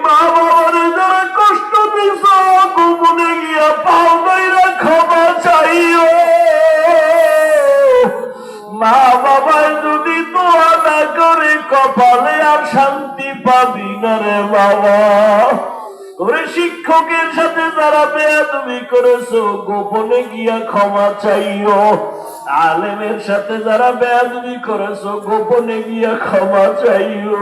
মা বাবার যারা কষ্ট দিছ গোপনে গিয়া পাও বাইরা ক্ষমা চাইও। মা বাবার যদি দোয়া না করে কপালে আর শান্তি পাবি না রে বাবা। ওরে শিক্ষকের সাথে যারা বেয়াদবি করেছো গোপনে গিয়া ক্ষমা চাইও। আলেমের সাথে যারা বেয়াদবি করেছো গোপনে গিয়া ক্ষমা চাইও।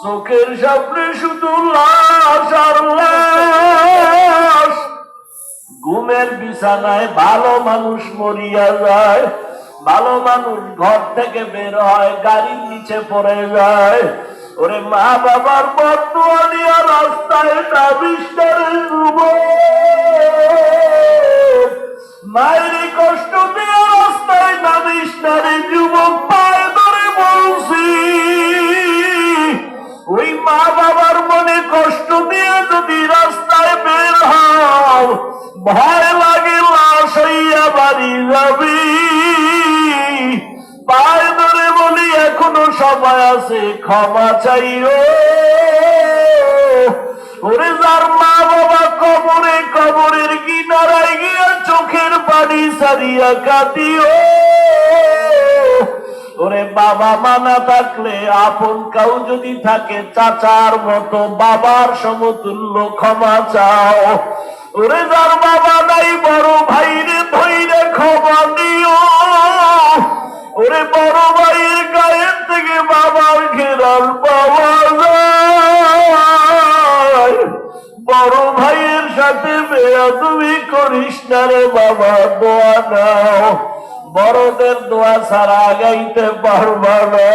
চোখের সামনে শুধু লাশ আর লাশ। ঘুমের বিছানায় ভালো মানুষ মরিয়া যায়, ভালো মানুষ ঘর থেকে বের হয় গাড়ির নিচে পড়ে যায়। ওরে মা বাবার বর্তমান নিয়ে রাস্তায় নামিস না রে যুবক। মায়ের কষ্ট দিয়ে রাস্তায় নামিস না রে যুবক। পায়ে ধরে বলছি, ওই মা বাবার মনে কষ্ট দিয়ে যদি রাস্তায় বের হও ভয় লাগে লাশ হইয়া বাড়ি যাবি। পায়ে ধরে বলি এখনো সময় আছে, ক্ষমা চাইও। ওরে যার মা বাবা কবরে, কবরের কিনারায় গিয়া চোখের পানি সারিয়া কাঁদিও। ওরে বাবা মানা থাকলে আপন কাউ যদি থাকে চাচার মতো বাবার সমতুল্য ক্ষমা চাও। ওরে যার বাবা নাই বড় ভাইরে ধইরে ক্ষমা দিও। ওরে বড় ভাইয়ের গায়ের থেকে বাবার ঘেরাল পাওয়া যায়। বড় ভাইয়ের সাথে বেয়াদবি করিস না রে বাবা, দোয়া নাও। বড়দের দোয়া ছাড়া গাইতে পারবা না।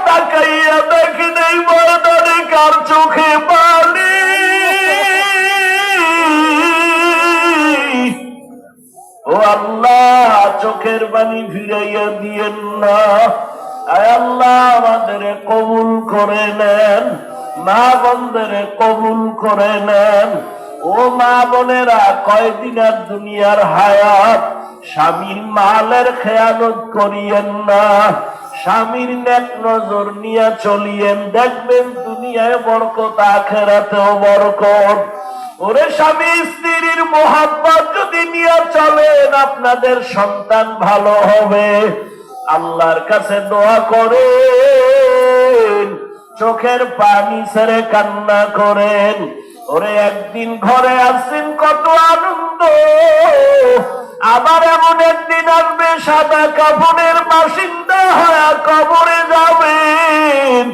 তাকাইয়া দেখি নেই ময়দানে কার চোখে পানি। ও আল্লাহ, চোখের পানি ফিরাইয়া দিয়েন না। আয় আল্লাহ, আমাদের কবুল করে নেন, মা বোনদের কবুল করে নেন। ও মা বোনেরা, কয়দিন আর দুনিয়ার হায়াত, স্বামীর মালের খেয়ানত করিয়েন না। স্বামীর নেক নজর নিয়ে চলিয়েন, দেখবেন দুনিয়ায় বরকত, আখিরাতেও বরকত। ওরে স্বামী স্ত্রীর মোহাব্বত যদি নিয়ে চলেন আপনাদের সন্তান ভালো হবে। আল্লাহর কাছে দোয়া করেন, চোখের পানি ছেড়ে কান্না করেন। ওরে একদিন ঘরে আসছেন কত আনন্দ, আবার এমন একদিন আসবে সাদা কাফনের বাসিন্দা হয়ে কবরে যাবেন।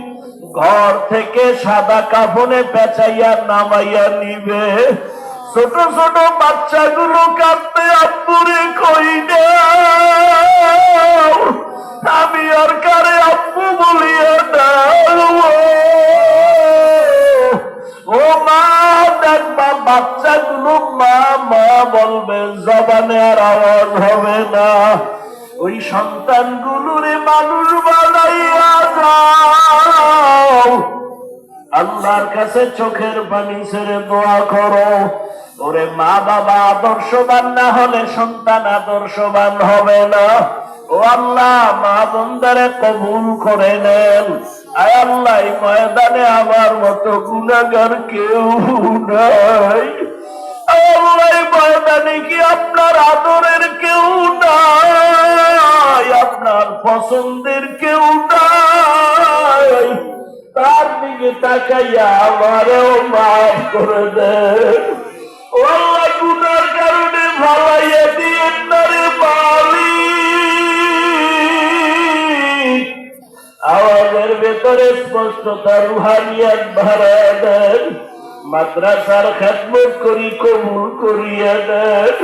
ঘর থেকে সাদা কাফনে পেঁচাইয়া নামাইয়া নিবে। ছোট ছোট বাচ্চাগুলো কাঁদতে আব্বুরে কই দাও, আমি আর কারে আব্বু বলিয়া দাও। ও মা দেখবা বাচ্চাগুলো মা মা বলবে, জবানে আর আওয়াজ হবে না। ওই সন্তানগুলোরে মানুষ বানাইয়া যাও। আল্লাহর কাছে চোখের পানি ছেড়ে দোয়া করো। ওরে মা বাবা আদর্শবান না হলে সন্তান আদর্শবান হবে না। ও আল্লাহ, মা বোনদারে কবুল করে নেন। আয় আল্লাহ, ময়দানে আমার মতো গুনাহগার কেউ নাই। আল্লাহ, ময়দানে কি আপনার আদরের কেউ নাই, আপনার পছন্দের কেউ নাই। তার দিকে তাকাইয়া আমারও মাফ করে দেন। ও আল্লাহ, গুনার কারণে ভালাইয়া দিয়েন না রে মালিক। আওয়াজের ভেতরে স্পষ্টতা, রুহানিয়াত বাড়ায় দেন। মাদ্রাসার খেদমত করি, কবুল করিয়া দেন।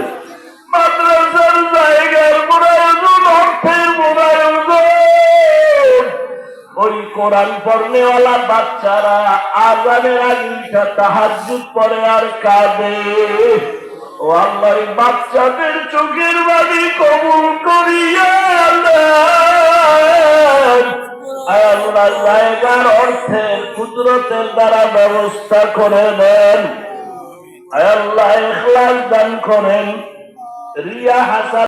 মাদ্রাসার জায়গার মোরায়জন, অর্থের মোরায়জন। ওই কোরআন পড়নেওয়ালা বাচ্চারা আজানের আগে তাহাজ্জুদ পড়ে আর কাঁদে। ও আল্লাহ, বাচ্চাদের চোখের বাড়ি কবুল করিয়া দেন। আল্লাহ, জায়গার অর্থের কুদরতের দ্বারা ব্যবস্থা করে দেন। আল্লাহ, ইখলাস দান করেন। রিয়া হাসান